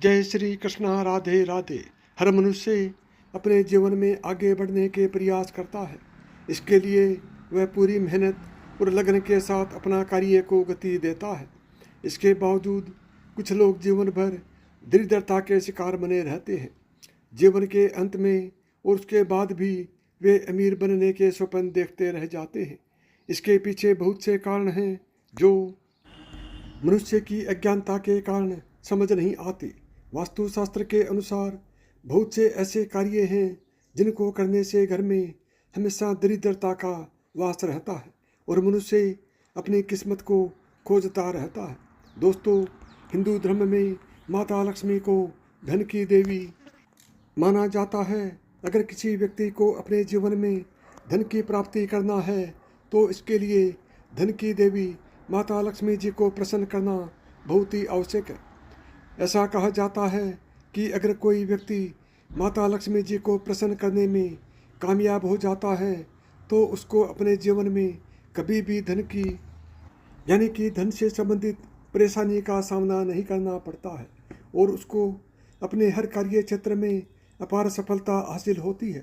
जय श्री कृष्णा। राधे राधे। हर मनुष्य अपने जीवन में आगे बढ़ने के प्रयास करता है। इसके लिए वह पूरी मेहनत और लगन के साथ अपना कार्य को गति देता है। इसके बावजूद कुछ लोग जीवन भर दरिद्रता के शिकार बने रहते हैं। जीवन के अंत में और उसके बाद भी वे अमीर बनने के स्वप्न देखते रह जाते हैं। इसके पीछे बहुत से कारण हैं जो मनुष्य की अज्ञानता के कारण समझ नहीं आते। वास्तुशास्त्र के अनुसार बहुत से ऐसे कार्य हैं जिनको करने से घर में हमेशा दरिद्रता का वास रहता है और मनुष्य अपनी किस्मत को खोजता रहता है। दोस्तों, हिंदू धर्म में माता लक्ष्मी को धन की देवी माना जाता है। अगर किसी व्यक्ति को अपने जीवन में धन की प्राप्ति करना है तो इसके लिए धन की देवी माता लक्ष्मी जी को प्रसन्न करना बहुत ही आवश्यक है। ऐसा कहा जाता है कि अगर कोई व्यक्ति माता लक्ष्मी जी को प्रसन्न करने में कामयाब हो जाता है तो उसको अपने जीवन में कभी भी धन की यानी कि धन से संबंधित परेशानी का सामना नहीं करना पड़ता है और उसको अपने हर कार्य क्षेत्र में अपार सफलता हासिल होती है।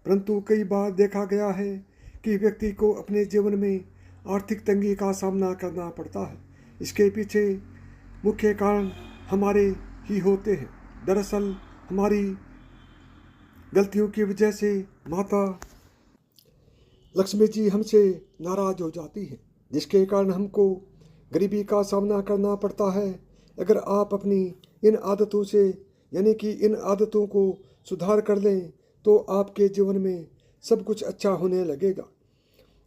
परंतु कई बार देखा गया है कि व्यक्ति को अपने जीवन में आर्थिक तंगी का सामना करना पड़ता है। इसके पीछे मुख्य कारण हमारे ही होते हैं। दरअसल हमारी गलतियों की वजह से माता लक्ष्मी जी हमसे नाराज हो जाती है, जिसके कारण हमको गरीबी का सामना करना पड़ता है। अगर आप अपनी इन आदतों से यानी कि इन आदतों को सुधार कर लें तो आपके जीवन में सब कुछ अच्छा होने लगेगा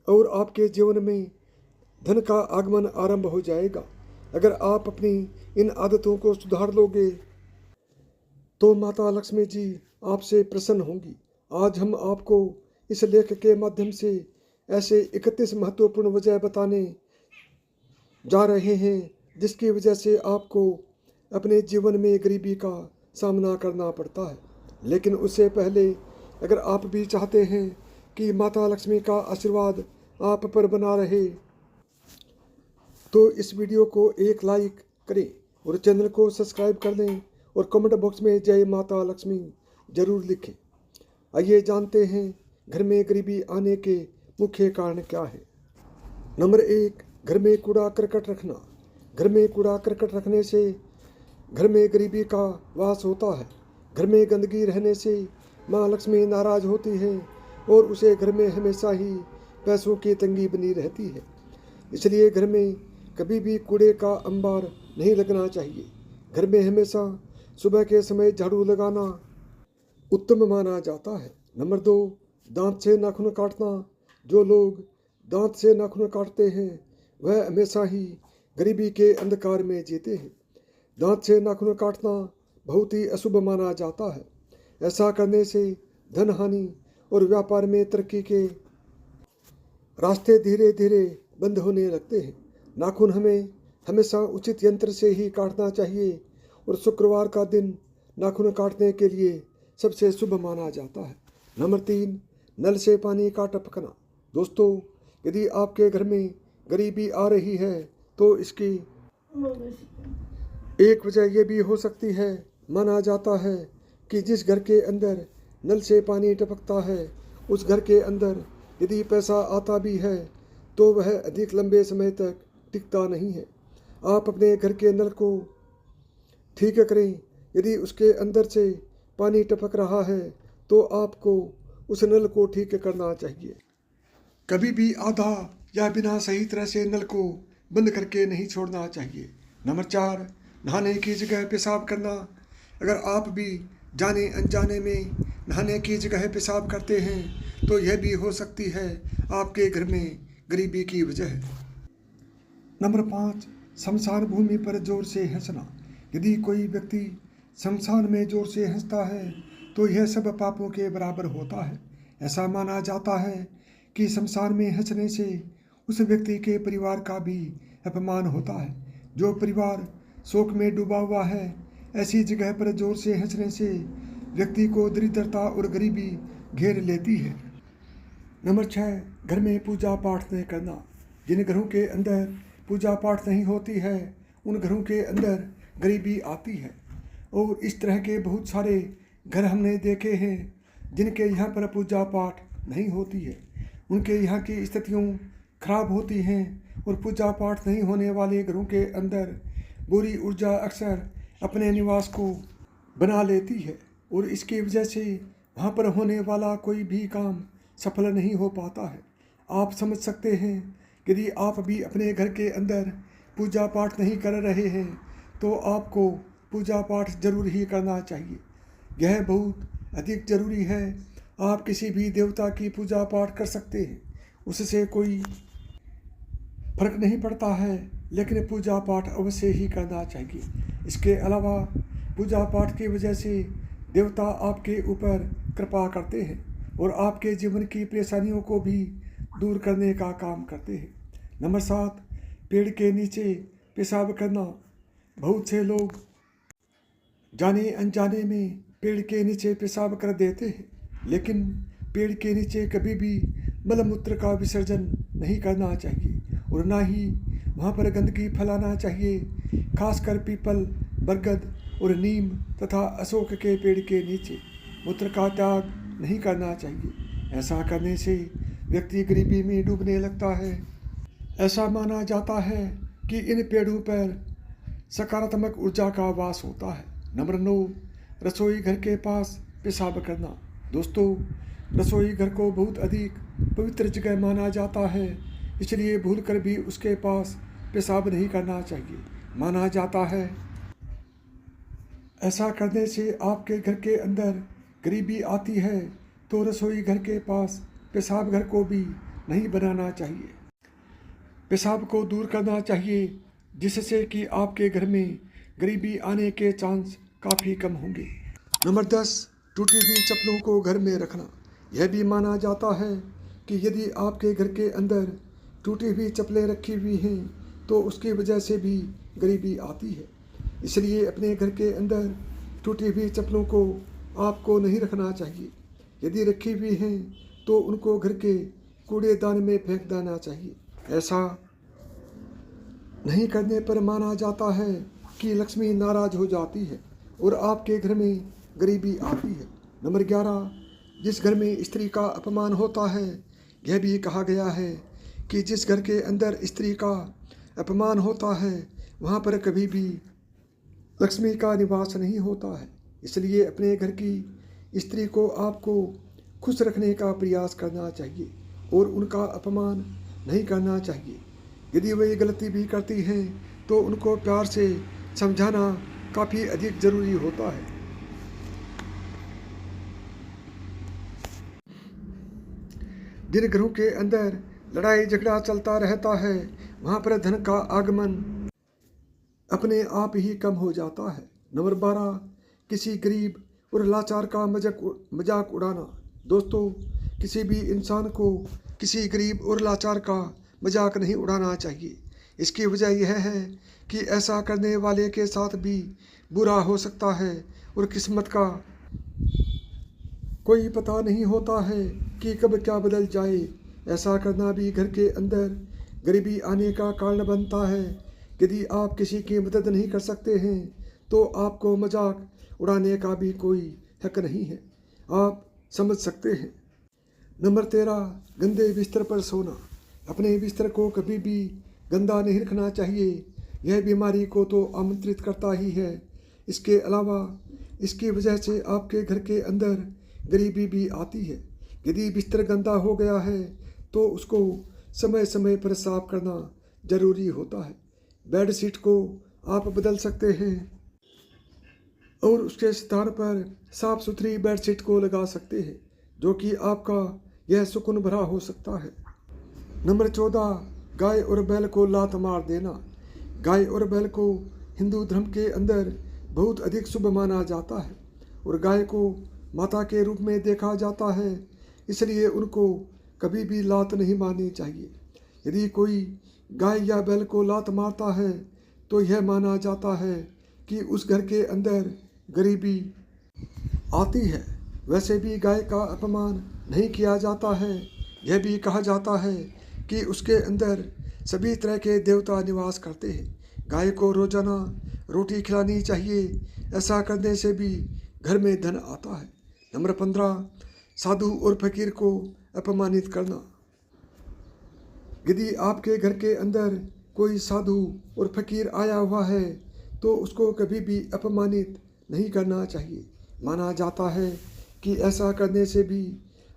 और आपके जीवन में धन का आगमन आरंभ हो जाएगा। अगर आप अपनी इन आदतों को सुधार लोगे तो माता लक्ष्मी जी आपसे प्रसन्न होंगी। आज हम आपको इस लेख के माध्यम से ऐसे 31 महत्वपूर्ण वजह बताने जा रहे हैं जिसकी वजह से आपको अपने जीवन में गरीबी का सामना करना पड़ता है। लेकिन उससे पहले अगर आप भी चाहते हैं कि माता लक्ष्मी का आशीर्वाद आप पर बना रहे तो इस वीडियो को एक लाइक करें और चैनल को सब्सक्राइब कर लें और कमेंट बॉक्स में जय माता लक्ष्मी जरूर लिखें। आइए जानते हैं घर में गरीबी आने के मुख्य कारण क्या है। नंबर 1, घर में कूड़ा करकट रखना। घर में कूड़ा करकट रखने से घर में गरीबी का वास होता है। घर में गंदगी रहने से माँ लक्ष्मी नाराज होती है और उसे घर में हमेशा ही पैसों की तंगी बनी रहती है। इसलिए घर में कभी भी कूड़े का अंबार नहीं लगना चाहिए। घर में हमेशा सुबह के समय झाड़ू लगाना उत्तम माना जाता है। नंबर 2, दांत से नाखून काटना। जो लोग दांत से नाखून काटते हैं वह हमेशा ही गरीबी के अंधकार में जीते हैं। दांत से नाखून काटना बहुत ही अशुभ माना जाता है। ऐसा करने से धन हानि और व्यापार में तरक्की के रास्ते धीरे धीरे बंद होने लगते हैं। नाखून हमें हमेशा उचित यंत्र से ही काटना चाहिए और शुक्रवार का दिन नाखून काटने के लिए सबसे शुभ माना जाता है। नंबर 3, नल से पानी का टपकना। दोस्तों, यदि आपके घर में गरीबी आ रही है तो इसकी एक वजह यह भी हो सकती है। माना जाता है कि जिस घर के अंदर नल से पानी टपकता है उस घर के अंदर यदि पैसा आता भी है तो वह अधिक लंबे समय तक टिकता नहीं है। आप अपने घर के नल को ठीक करें। यदि उसके अंदर से पानी टपक रहा है तो आपको उस नल को ठीक करना चाहिए। कभी भी आधा या बिना सही तरह से नल को बंद करके नहीं छोड़ना चाहिए। नंबर 4, नहाने की जगह पेशाब करना। अगर आप भी जाने अनजाने में नहाने की जगह पेशाब करते हैं तो यह भी हो सकती है आपके घर में गरीबी की वजह। नंबर 5, शमशान भूमि पर जोर से हंसना। यदि कोई व्यक्ति शमशान में जोर से हंसता है तो यह सब पापों के बराबर होता है। ऐसा माना जाता है कि शमशान में हंसने से उस व्यक्ति के परिवार का भी अपमान होता है। जो परिवार शोक में डूबा हुआ है ऐसी जगह पर जोर से हंसने से व्यक्ति को दरिद्रता और गरीबी घेर लेती है। नंबर 6, घर में पूजा पाठ नहीं करना। जिन घरों के अंदर पूजा पाठ नहीं होती है उन घरों के अंदर गरीबी आती है। और इस तरह के बहुत सारे घर हमने देखे हैं जिनके यहाँ पर पूजा पाठ नहीं होती है। उनके यहाँ की स्थितियों खराब होती हैं और पूजा पाठ नहीं होने वाले घरों के अंदर बुरी ऊर्जा अक्सर अपने निवास को बना लेती है और इसकी वजह से वहाँ पर होने वाला कोई भी काम सफल नहीं हो पाता है। आप समझ सकते हैं यदि आप भी अपने घर के अंदर पूजा पाठ नहीं कर रहे हैं तो आपको पूजा पाठ जरूर ही करना चाहिए। यह बहुत अधिक ज़रूरी है। आप किसी भी देवता की पूजा पाठ कर सकते हैं, उससे कोई फर्क नहीं पड़ता है, लेकिन पूजा पाठ अवश्य ही करना चाहिए। इसके अलावा पूजा पाठ की वजह से देवता आपके ऊपर कृपा करते हैं और आपके जीवन की परेशानियों को भी दूर करने का काम करते हैं। नंबर 7, पेड़ के नीचे पेशाब करना। बहुत से लोग जाने अनजाने में पेड़ के नीचे पेशाब कर देते हैं, लेकिन पेड़ के नीचे कभी भी मलमूत्र का विसर्जन नहीं करना चाहिए और ना ही वहाँ पर गंदगी फैलाना चाहिए। खासकर पीपल, बरगद और नीम तथा अशोक के पेड़ के नीचे मूत्र का त्याग नहीं करना चाहिए। ऐसा करने से व्यक्ति गरीबी में डूबने लगता है। ऐसा माना जाता है कि इन पेड़ों पर सकारात्मक ऊर्जा का वास होता है। नंबर 9, रसोई घर के पास पेशाब करना। दोस्तों, रसोई घर को बहुत अधिक पवित्र जगह माना जाता है, इसलिए भूलकर भी उसके पास पेशाब नहीं करना चाहिए। माना जाता है ऐसा करने से आपके घर के अंदर गरीबी आती है, तो रसोई घर के पास पेशाब घर को भी नहीं बनाना चाहिए। पेशाब को दूर करना चाहिए, जिससे कि आपके घर में गरीबी आने के चांस काफ़ी कम होंगे। नंबर 10, टूटी हुई चप्पलों को घर में रखना। यह भी माना जाता है कि यदि आपके घर के अंदर टूटी हुई चप्पलें रखी हुई हैं तो उसकी वजह से भी गरीबी आती है। इसलिए अपने घर के अंदर टूटी हुई चप्पलों को आपको नहीं रखना चाहिए। यदि रखी हुई हैं तो उनको घर के कूड़ेदान में फेंक देना चाहिए। ऐसा नहीं करने पर माना जाता है कि लक्ष्मी नाराज हो जाती है और आपके घर में गरीबी आती है। नंबर 11, जिस घर में स्त्री का अपमान होता है, यह भी कहा गया है कि जिस घर के अंदर स्त्री का अपमान होता है वहाँ पर कभी भी लक्ष्मी का निवास नहीं होता है। इसलिए अपने घर की स्त्री को आपको खुश रखने का प्रयास करना चाहिए और उनका अपमान नहीं करना चाहिए। यदि वे गलती भी करती हैं तो उनको प्यार से समझाना काफ़ी अधिक ज़रूरी होता है। जिन घरों के अंदर लड़ाई झगड़ा चलता रहता है वहाँ पर धन का आगमन अपने आप ही कम हो जाता है। नंबर 12, किसी गरीब और लाचार का मजाक उड़ाना। दोस्तों, किसी भी इंसान को किसी गरीब और लाचार का मजाक नहीं उड़ाना चाहिए। इसकी वजह यह है कि ऐसा करने वाले के साथ भी बुरा हो सकता है और किस्मत का कोई पता नहीं होता है कि कब क्या बदल जाए। ऐसा करना भी घर के अंदर गरीबी आने का कारण बनता है। यदि आप किसी की मदद नहीं कर सकते हैं तो आपको मजाक उड़ाने का भी कोई हक नहीं है। आप समझ सकते हैं। नंबर 13, गंदे बिस्तर पर सोना। अपने बिस्तर को कभी भी गंदा नहीं रखना चाहिए। यह बीमारी को तो आमंत्रित करता ही है, इसके अलावा इसकी वजह से आपके घर के अंदर गरीबी भी आती है। यदि बिस्तर गंदा हो गया है तो उसको समय समय पर साफ करना ज़रूरी होता है। बेड शीट को आप बदल सकते हैं और उसके स्थान पर साफ सुथरी बेड शीट को लगा सकते हैं, जो कि आपका यह सुकून भरा हो सकता है। नंबर 14, गाय और बैल को लात मार देना। गाय और बैल को हिंदू धर्म के अंदर बहुत अधिक शुभ माना जाता है और गाय को माता के रूप में देखा जाता है, इसलिए उनको कभी भी लात नहीं मारनी चाहिए। यदि कोई गाय या बैल को लात मारता है तो यह माना जाता है कि उस घर के अंदर गरीबी आती है। वैसे भी गाय का अपमान नहीं किया जाता है। यह भी कहा जाता है कि उसके अंदर सभी तरह के देवता निवास करते हैं, गाय को रोजाना रोटी खिलानी चाहिए, ऐसा करने से भी घर में धन आता है। नंबर 15, साधु और फकीर को अपमानित करना। यदि आपके घर के अंदर कोई साधु और फकीर आया हुआ है तो उसको कभी भी अपमानित नहीं करना चाहिए। माना जाता है कि ऐसा करने से भी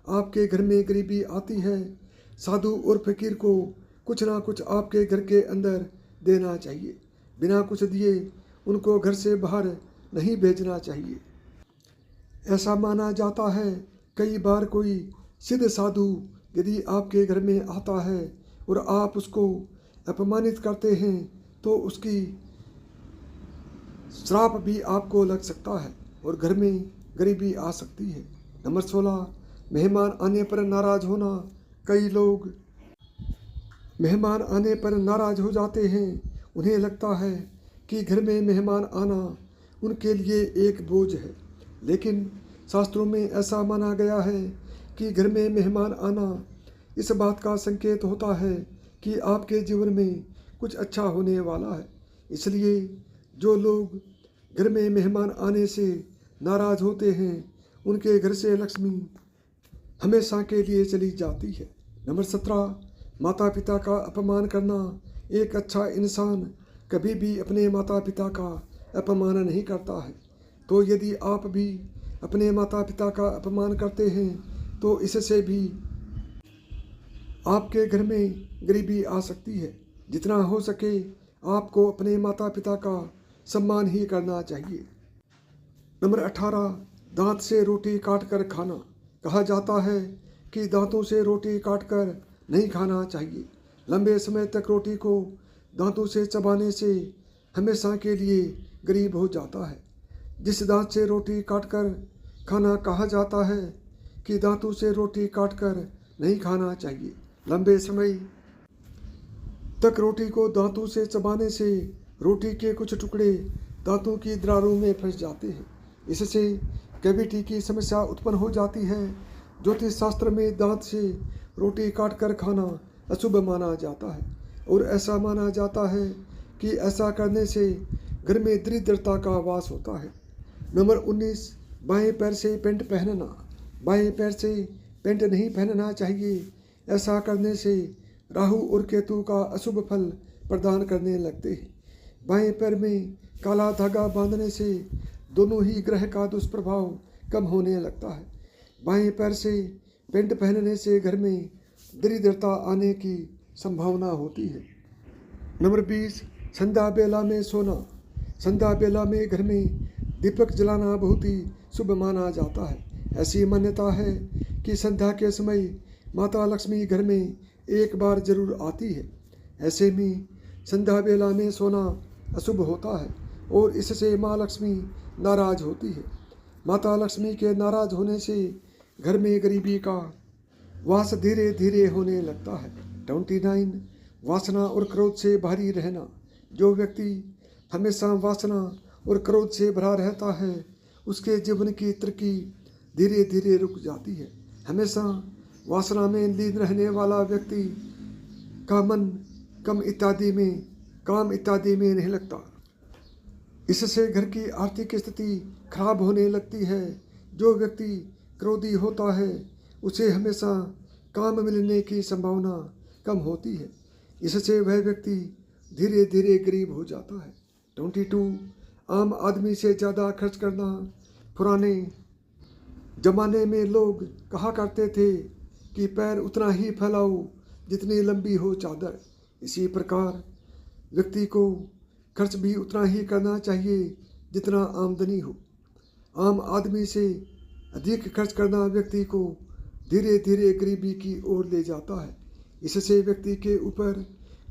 आपके घर में गरीबी आती है। साधु और फकीर को कुछ ना कुछ आपके घर के अंदर देना चाहिए। बिना कुछ दिए उनको घर से बाहर नहीं भेजना चाहिए। ऐसा माना जाता है कई बार कोई सिद्ध साधु यदि आपके घर में आता है और आप उसको अपमानित करते हैं तो उसकी श्राप भी आपको लग सकता है और घर में गरीबी आ सकती है। नंबर 16, मेहमान आने पर नाराज होना। कई लोग मेहमान आने पर नाराज हो जाते हैं। उन्हें लगता है कि घर में मेहमान आना उनके लिए एक बोझ है, लेकिन शास्त्रों में ऐसा माना गया है कि घर में मेहमान आना इस बात का संकेत होता है कि आपके जीवन में कुछ अच्छा होने वाला है। इसलिए जो लोग घर में मेहमान आने से नाराज होते हैं उनके घर से लक्ष्मी हमेशा के लिए चली जाती है। नंबर 17, माता पिता का अपमान करना। एक अच्छा इंसान कभी भी अपने माता पिता का अपमान नहीं करता है। तो यदि आप भी अपने माता पिता का अपमान करते हैं तो इससे भी आपके घर में गरीबी आ सकती है। जितना हो सके आपको अपने माता पिता का सम्मान ही करना चाहिए। नंबर 18, दांत से रोटी काट कर खाना। कहा जाता है कि दांतों से रोटी काट कर नहीं खाना चाहिए। लंबे समय तक रोटी को दांतों से चबाने से हमेशा के लिए गरीब हो जाता है। जिस दांत से रोटी काट कर खाना कहा जाता है कि दांतों से रोटी काट कर नहीं खाना चाहिए। लंबे समय तक रोटी को दांतों से चबाने से रोटी के कुछ टुकड़े दांतों की दरारों में फंस जाते हैं। इससे कैविटी की समस्या उत्पन्न हो जाती है। ज्योतिष शास्त्र में दांत से रोटी काट कर खाना अशुभ माना जाता है और ऐसा माना जाता है कि ऐसा करने से घर में दरिद्रता का वास होता है। नंबर 19, बाएं पैर से पेंट पहनना। बाएं पैर से पेंट नहीं पहनना चाहिए। ऐसा करने से राहु और केतु का अशुभ फल प्रदान करने लगते हैं। बाएं पैर में काला धागा बांधने से दोनों ही ग्रह का दुष्प्रभाव कम होने लगता है। बाएं पैर से पेंट पहनने से घर में दरिद्रता आने की संभावना होती है। नंबर 20, संध्या बेला में सोना। संध्या बेला में घर में दीपक जलाना बहुत ही शुभ माना जाता है। ऐसी मान्यता है कि संध्या के समय माता लक्ष्मी घर में एक बार जरूर आती है। ऐसे में संध्या बेला में सोना अशुभ होता है और इससे माँ लक्ष्मी नाराज होती है। माता लक्ष्मी के नाराज होने से घर में गरीबी का वास धीरे धीरे होने लगता है। 29, वासना और क्रोध से भारी रहना। जो व्यक्ति हमेशा वासना और क्रोध से भरा रहता है उसके जीवन की तरक्की धीरे धीरे रुक जाती है। हमेशा वासना में लीन रहने वाला व्यक्ति का मन काम इत्यादि में नहीं लगता। इससे घर की आर्थिक स्थिति खराब होने लगती है। जो व्यक्ति क्रोधी होता है उसे हमेशा काम मिलने की संभावना कम होती है। इससे वह व्यक्ति धीरे धीरे गरीब हो जाता है। 22, आम आदमी से ज़्यादा खर्च करना। पुराने जमाने में लोग कहा करते थे कि पैर उतना ही फैलाओ जितनी लंबी हो चादर। इसी प्रकार व्यक्ति को खर्च भी उतना ही करना चाहिए जितना आमदनी हो। आम आदमी से अधिक खर्च करना व्यक्ति को धीरे धीरे गरीबी की ओर ले जाता है। इससे व्यक्ति के ऊपर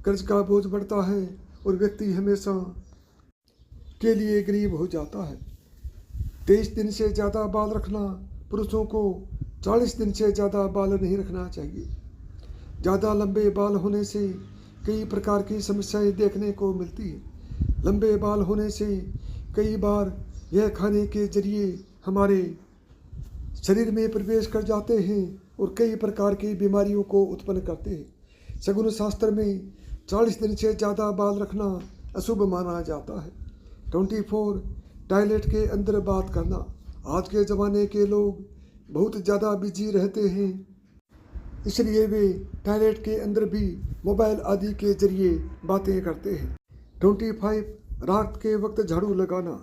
कर्ज का बोझ बढ़ता है और व्यक्ति हमेशा के लिए गरीब हो जाता है। 23 दिन से ज़्यादा बाल रखना। पुरुषों को 40 दिन से ज़्यादा बाल नहीं रखना चाहिए। ज़्यादा लंबे बाल होने से कई प्रकार की समस्याएं देखने को मिलती है। लंबे बाल होने से कई बार यह खाने के जरिए हमारे शरीर में प्रवेश कर जाते हैं और कई प्रकार की बीमारियों को उत्पन्न करते हैं। शगुन शास्त्र में 40 दिन से ज़्यादा बाल रखना अशुभ माना जाता है। 24 टॉयलेट के अंदर बात करना। आज के ज़माने के लोग बहुत ज़्यादा बिजी रहते हैं, इसलिए वे टॉयलेट के अंदर भी मोबाइल आदि के जरिए बातें करते हैं। 25 रात के वक्त झाड़ू लगाना।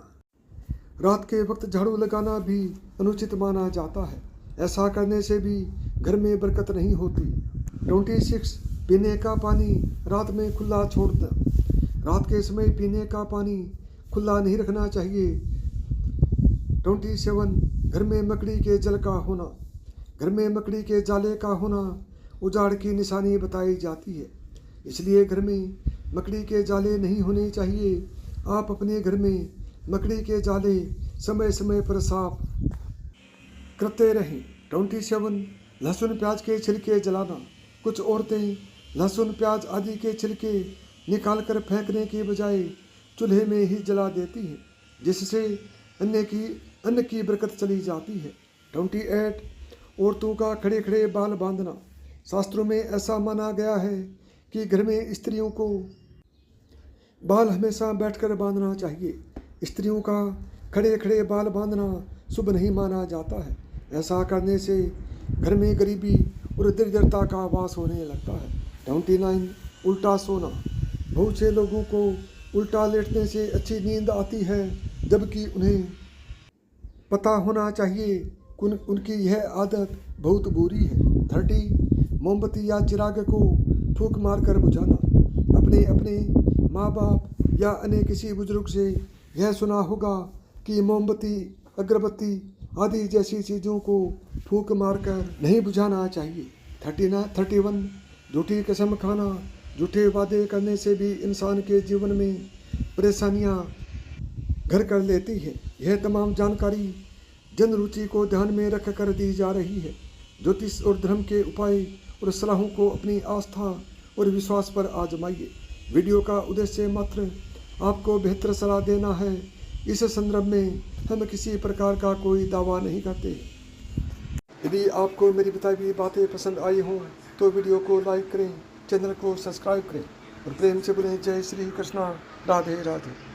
रात के वक्त झाड़ू लगाना भी अनुचित माना जाता है। ऐसा करने से भी घर में बरकत नहीं होती। 26 पीने का पानी रात में खुला छोड़ना। रात के समय पीने का पानी खुला नहीं रखना चाहिए। 27 घर में मकड़ी के जल का होना। घर में मकड़ी के जाले का होना उजाड़ की निशानी बताई जाती है, इसलिए घर में मकड़ी के जाले नहीं होने चाहिए। आप अपने घर में मकड़ी के जाले समय समय पर साफ करते रहें। 27 लहसुन प्याज के छिलके जलाना। कुछ औरतें लहसुन प्याज आदि के छिलके निकाल कर फेंकने के बजाय चूल्हे में ही जला देती हैं, जिससे अन्न की बरकत चली जाती है। 28 औरतों का खड़े खड़े बाल बांधना। शास्त्रों में ऐसा माना गया है कि घर में स्त्रियों को बाल हमेशा बैठकर बांधना चाहिए। स्त्रियों का खड़े खड़े बाल बांधना शुभ नहीं माना जाता है। ऐसा करने से घर में गरीबी और दरिद्रता का वास होने लगता है। 29 उल्टा सोना। बहुत से लोगों को उल्टा लेटने से अच्छी नींद आती है, जबकि उन्हें पता होना चाहिए कि उनकी यह आदत बहुत बुरी है। 30 मोमबत्ती या चिराग को फूंक मारकर बुझाना। अपने माँ बाप या अन्य किसी बुजुर्ग से यह सुना होगा कि मोमबत्ती, अगरबत्ती आदि जैसी चीज़ों को फूंक मारकर नहीं बुझाना चाहिए। 31 झूठी कसम खाना। झूठे वादे करने से भी इंसान के जीवन में परेशानियां घर कर लेती है। यह तमाम जानकारी जन रुचि को ध्यान में रख कर दी जा रही है। ज्योतिष और धर्म के उपाय और सलाहों को अपनी आस्था और विश्वास पर आजमाइए। वीडियो का उद्देश्य मात्र आपको बेहतर सलाह देना है। इस संदर्भ में हम किसी प्रकार का कोई दावा नहीं करते। यदि आपको मेरी बताई हुई बातें पसंद आई हों तो वीडियो को लाइक करें, चैनल को सब्सक्राइब करें और प्रेम से बोलें जय श्री कृष्णा, राधे राधे।